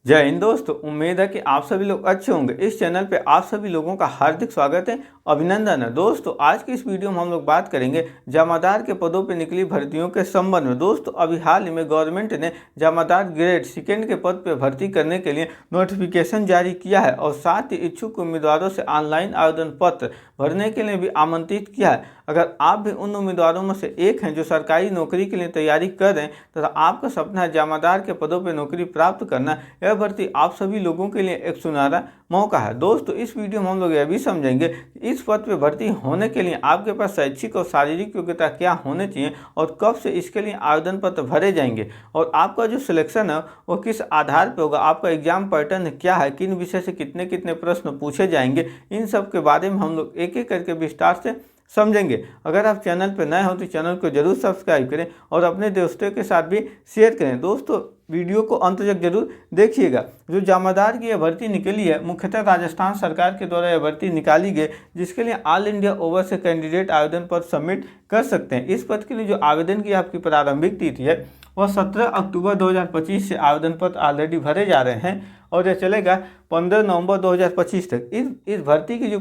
जय हिंद दोस्तों, उम्मीद है कि आप सभी लोग अच्छे होंगे। इस चैनल पे आप सभी लोगों का हार्दिक स्वागत है, अभिनंदन है। दोस्तों आज की इस वीडियो में हम लोग बात करेंगे जमादार के पदों पे निकली भर्तियों के संबंध में। दोस्तों अभी हाल ही में गवर्नमेंट ने जमादार ग्रेड सेकेंड के पद पे भर्ती करने के लिए नोटिफिकेशन जारी किया है और साथ ही इच्छुक उम्मीदवारों से ऑनलाइन आवेदन पत्र भरने के लिए भी आमंत्रित किया है। अगर आप भी उन उम्मीदवारों में से एक हैं जो सरकारी नौकरी के लिए तैयारी कर रहे हैं तथा आपका सपना है जमादार के पदों पर नौकरी प्राप्त करना, यह भर्ती आप सभी लोगों के लिए एक सुनहरा मौका है। दोस्तों इस वीडियो में हम लोग यह भी समझेंगे कि इस पद पर भर्ती होने के लिए आपके पास शैक्षिक और शारीरिक योग्यता क्या होने चाहिए और कब से इसके लिए आवेदन पत्र भरे जाएंगे और आपका जो सिलेक्शन है वो किस आधार पर होगा, आपका एग्जाम पैटर्न क्या है, किन विषय से कितने कितने प्रश्न पूछे जाएंगे, इन सब के बारे में हम लोग एक एक करके विस्तार से समझेंगे। अगर आप चैनल पर नए हो तो चैनल को जरूर सब्सक्राइब करें और अपने दोस्तों के साथ भी शेयर करें। दोस्तों वीडियो को अंत तक जरूर देखिएगा। जो जमादार की यह भर्ती निकली है, मुख्यतः राजस्थान सरकार के द्वारा यह भर्ती निकाली गई, जिसके लिए ऑल इंडिया ओवरसीज कैंडिडेट आवेदन पत्र सबमिट कर सकते हैं। इस पद के लिए जो आवेदन की आपकी प्रारंभिक तिथि है वह 17 अक्टूबर 2025 से आवेदन पत्र ऑलरेडी भरे जा रहे हैं और यह चलेगा 15 नवंबर 2025 तक। इस भर्ती की जो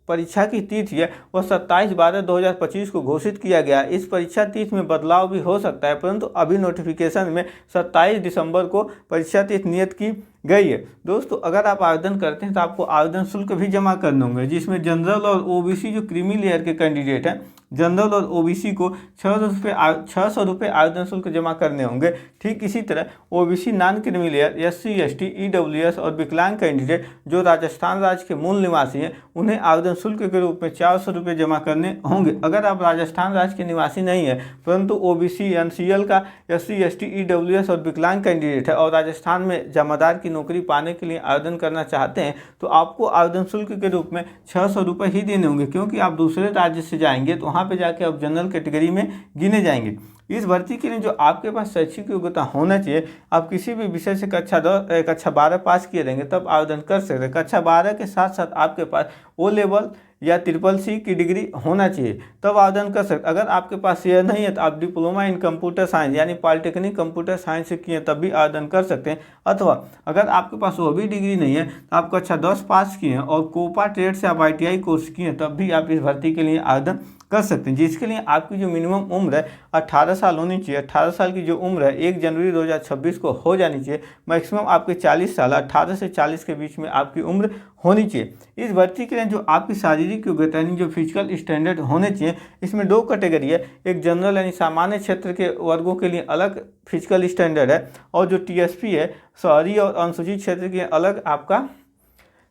परीक्षा की तिथि है वह 27/12/2025 को घोषित किया गया। इस परीक्षा तिथि में बदलाव भी हो सकता है, परंतु अभी नोटिफिकेशन में 27 दिसंबर को परीक्षा तिथि नियत की गई है। दोस्तों अगर आप आवेदन करते हैं तो आपको आवेदन शुल्क भी जमा करने होंगे, जिसमें जनरल और ओबीसी जो क्रीमी लेयर के कैंडिडेट हैं, जनरल और ओबीसी को 600 रुपये आवेदन शुल्क जमा करने होंगे। ठीक इसी तरह OBC non creamy layer, SC ST EWS और विकलांग कैंडिडेट जो राजस्थान राज्य के मूल निवासी हैं उन्हें आवेदन शुल्क के रूप में 400 रुपये जमा करने होंगे। अगर आप राजस्थान राज्य के निवासी नहीं है परंतु ओबीसी एनसीएल का एससी एसटी ईडब्ल्यूएस और विकलांग कैंडिडेट है और राजस्थान में जमादार की नौकरी पाने के लिए आवेदन करना चाहते हैं तो आपको आवेदन शुल्क के रूप में 600 रुपये ही देने होंगे, क्योंकि आप दूसरे राज्य से जाएंगे तो वहाँ पे जाके आप जनरल कैटेगरी में गिने जाएंगे। इस भर्ती के लिए जो आपके पास शैक्षिक योग्यता होना चाहिए, आप किसी भी विषय से कक्षा 12 पास किए रहेंगे तब आवेदन कर सकते हैं। कक्षा 12 के साथ साथ आपके पास ओ लेवल या CCC की डिग्री होना चाहिए तब आवेदन कर सकते। अगर आपके पास यह नहीं है तो आप डिप्लोमा इन कंप्यूटर साइंस यानी पॉलिटेक्निक कंप्यूटर साइंस से किए तब भी आवेदन कर सकते हैं। अथवा अगर आपके पास वो भी डिग्री नहीं है तो आप कक्षा 10 पास किए हैं और कोपा ट्रेड से आप ITI कोर्स किए तब भी आप इस भर्ती के लिए आवेदन कर सकते हैं, जिसके लिए आपकी जो मिनिमम उम्र है 18 साल होनी चाहिए। 18 साल की जो उम्र है 1 जनवरी 2026 को हो जानी चाहिए। मैक्सिमम आपके 40 साल, 18 से 40 के बीच में आपकी उम्र होनी चाहिए। इस भर्ती के लिए जो आपकी शारीरिक योग्यता यानी जो फिजिकल स्टैंडर्ड होने चाहिए, इसमें 2 कैटेगरी है। एक जनरल यानी सामान्य क्षेत्र के वर्गों के लिए अलग फिजिकल स्टैंडर्ड है और जो TSP है शहरी और अनुसूचित क्षेत्र के अलग आपका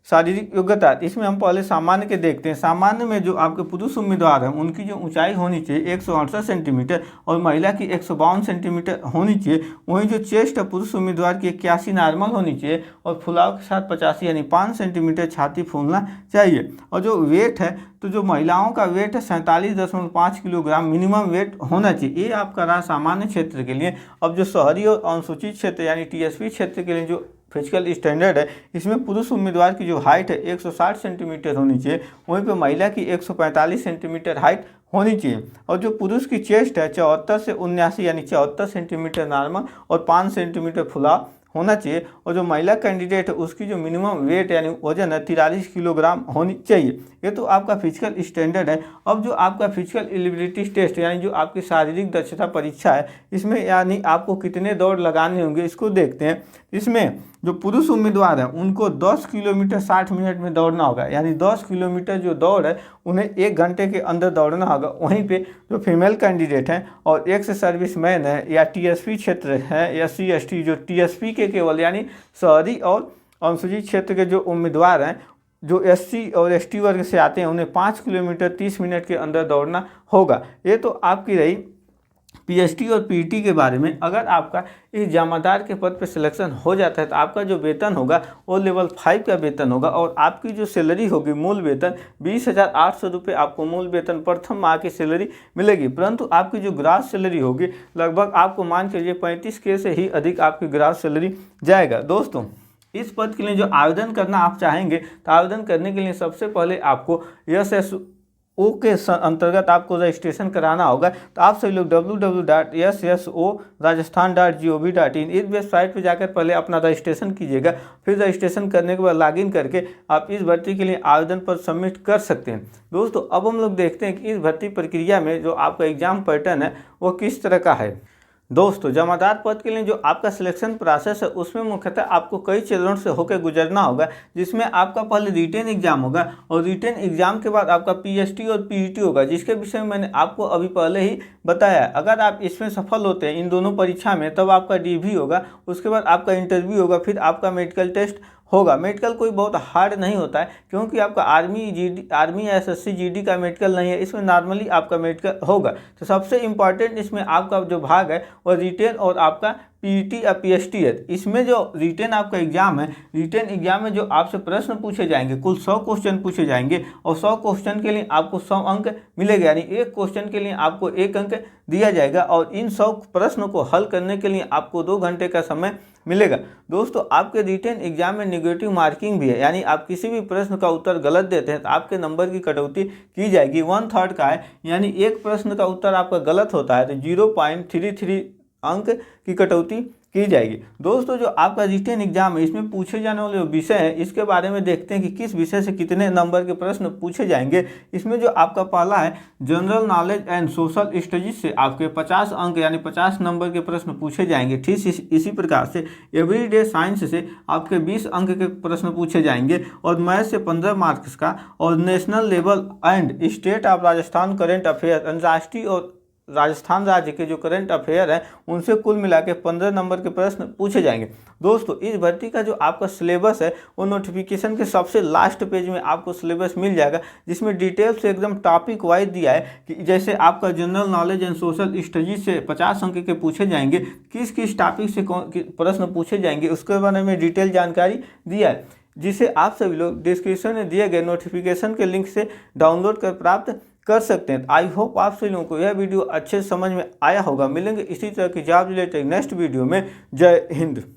शारीरिक योग्यता। इसमें हम पहले सामान्य के देखते हैं। सामान्य में जो आपके पुरुष उम्मीदवार हैं उनकी जो ऊंचाई होनी चाहिए 168 सेंटीमीटर और महिला की 152 सेंटीमीटर होनी चाहिए। वहीं जो चेस्ट है पुरुष उम्मीदवार की 81 नॉर्मल होनी चाहिए और फुलाव के साथ 85 यानी 5 सेंटीमीटर छाती फूलना चाहिए। और जो वेट है तो जो महिलाओं का वेट है 47.5 किलोग्राम मिनिमम वेट होना चाहिए। ये आपका रहा सामान्य क्षेत्र के लिए। अब जो शहरी और अनुसूचित क्षेत्र यानी TSP क्षेत्र के लिए जो फिजिकल स्टैंडर्ड है, इसमें पुरुष उम्मीदवार की जो हाइट है 160 सेंटीमीटर होनी चाहिए, वहीं पे महिला की 145 सेंटीमीटर हाइट होनी चाहिए। और जो पुरुष की चेस्ट है 74 से 79 यानी 74 सेंटीमीटर नॉर्मल और 5 सेंटीमीटर फुलाव होना चाहिए। और जो महिला कैंडिडेट है उसकी जो मिनिमम वेट यानी वजन है 43 किलोग्राम होनी चाहिए। ये तो आपका फिजिकल स्टैंडर्ड है। अब जो आपका फिजिकल एलिजिबिलिटी टेस्ट यानी जो आपकी शारीरिक दक्षता परीक्षा है, इसमें यानी आपको कितने दौड़ लगाने होंगे इसको देखते हैं। इसमें जो पुरुष उम्मीदवार हैं उनको 10 किलोमीटर 60 मिनट में दौड़ना होगा, यानी 10 किलोमीटर जो दौड़ है उन्हें 1 घंटे के अंदर दौड़ना होगा। वहीं पे जो फीमेल कैंडिडेट हैं और एक्स सर्विसमैन है या TSP क्षेत्र है SC ST जो TSP के केवल यानी शहरी और अनुसूचित क्षेत्र के जो उम्मीदवार हैं जो SC और ST वर्ग से आते हैं उन्हें 5 किलोमीटर 30 मिनट के अंदर दौड़ना होगा। ये तो आपकी रही PST और PET के बारे में। अगर आपका इस जमादार के पद पर सिलेक्शन हो जाता है तो आपका जो वेतन होगा वो लेवल 5 का वेतन होगा और आपकी जो सैलरी होगी मूल वेतन 20,800 रुपये आपको मूल वेतन प्रथम माह की सैलरी मिलेगी। परंतु आपकी जो ग्रास सैलरी होगी लगभग आपको मान के लिए 35K से ही अधिक आपकी ग्रास सैलरी जाएगा। दोस्तों इस पद के लिए जो आवेदन करना आप चाहेंगे तो आवेदन करने के लिए सबसे पहले आपको के अंतर्गत आपको रजिस्ट्रेशन कराना होगा। तो आप सभी लोग www.sssorajasthan.gov.in इस वेबसाइट पर जाकर पहले अपना रजिस्ट्रेशन कीजिएगा। फिर रजिस्ट्रेशन करने के बाद लॉगिन करके आप इस भर्ती के लिए आवेदन पत्र सबमिट कर सकते हैं। दोस्तों अब हम लोग देखते हैं कि इस भर्ती प्रक्रिया में जो आपका एग्जाम पैटर्न है वो किस तरह का है। दोस्तों जमादार पद के लिए जो आपका सिलेक्शन प्रोसेस है उसमें मुख्यतः आपको कई चरणों से होकर गुजरना होगा, जिसमें आपका पहले रिटेन एग्जाम होगा और रिटेन एग्जाम के बाद आपका पीएसटी और पीईटी होगा, जिसके विषय में मैंने आपको अभी पहले ही बताया। अगर आप इसमें सफल होते हैं इन दोनों परीक्षा में तब आपका डीवी होगा, उसके बाद आपका इंटरव्यू होगा, फिर आपका मेडिकल टेस्ट होगा। मेडिकल कोई बहुत हार्ड नहीं होता है, क्योंकि आपका आर्मी एसएससी जीडी का मेडिकल नहीं है, इसमें नॉर्मली आपका मेडिकल होगा। तो सबसे इम्पॉर्टेंट इसमें आपका जो भाग है वो रिटेन और आपका पीईटी या पीएसटी है। इसमें जो रिटेन आपका एग्जाम है, रिटेन एग्जाम में जो आपसे प्रश्न पूछे जाएंगे, कुल 100 क्वेश्चन पूछे जाएंगे और 100 क्वेश्चन के लिए आपको 100 अंक मिलेगा, यानी एक क्वेश्चन के लिए आपको 1 अंक दिया जाएगा और इन 100 प्रश्नों को हल करने के लिए आपको 2 घंटे का समय मिलेगा। दोस्तों आपके रिटेन एग्जाम में नेगेटिव मार्किंग भी है, यानी आप किसी भी प्रश्न का उत्तर गलत देते हैं तो आपके नंबर की कटौती की जाएगी। 1/3 का है, यानी एक प्रश्न का उत्तर आपका गलत होता है तो 0.33 अंक की कटौती की जाएगी। दोस्तों जो आपका रिटेन एग्जाम है इसमें पूछे जाने वाले विषय है, इसके बारे में देखते हैं कि किस विषय से कितने नंबर के प्रश्न पूछे जाएंगे। इसमें जो आपका पहला है general knowledge and social studies से आपके 50 अंक यानी 50 नंबर के प्रश्न पूछे जाएंगे। ठीक इसी प्रकार से एवरीडे साइंस से आपके 20 अंक के प्रश्न पूछे जाएंगे और मैथ से 15 मार्क्स का, और national level and state of Rajasthan current affair, राष्ट्रीय और राजस्थान राज्य के जो करंट अफेयर है उनसे कुल मिला के 15 नंबर के प्रश्न पूछे जाएंगे। दोस्तों इस भर्ती का जो आपका सिलेबस है वो नोटिफिकेशन के सबसे लास्ट पेज में आपको सिलेबस मिल जाएगा, जिसमें डिटेल से एकदम टॉपिक वाइज दिया है कि जैसे आपका general knowledge and social studies से 50 अंक के पूछे जाएंगे, किस किस टॉपिक से प्रश्न पूछे जाएंगे उसके बारे में डिटेल जानकारी दिया है, जिसे आप सभी लोग डिस्क्रिप्शन में दिए गए नोटिफिकेशन के लिंक से डाउनलोड कर प्राप्त कर सकते हैं। आई होप आप सभी लोगों को यह वीडियो अच्छे समझ में आया होगा। मिलेंगे इसी तरह की जॉब रिलेटेड नेक्स्ट वीडियो में। जय हिंद।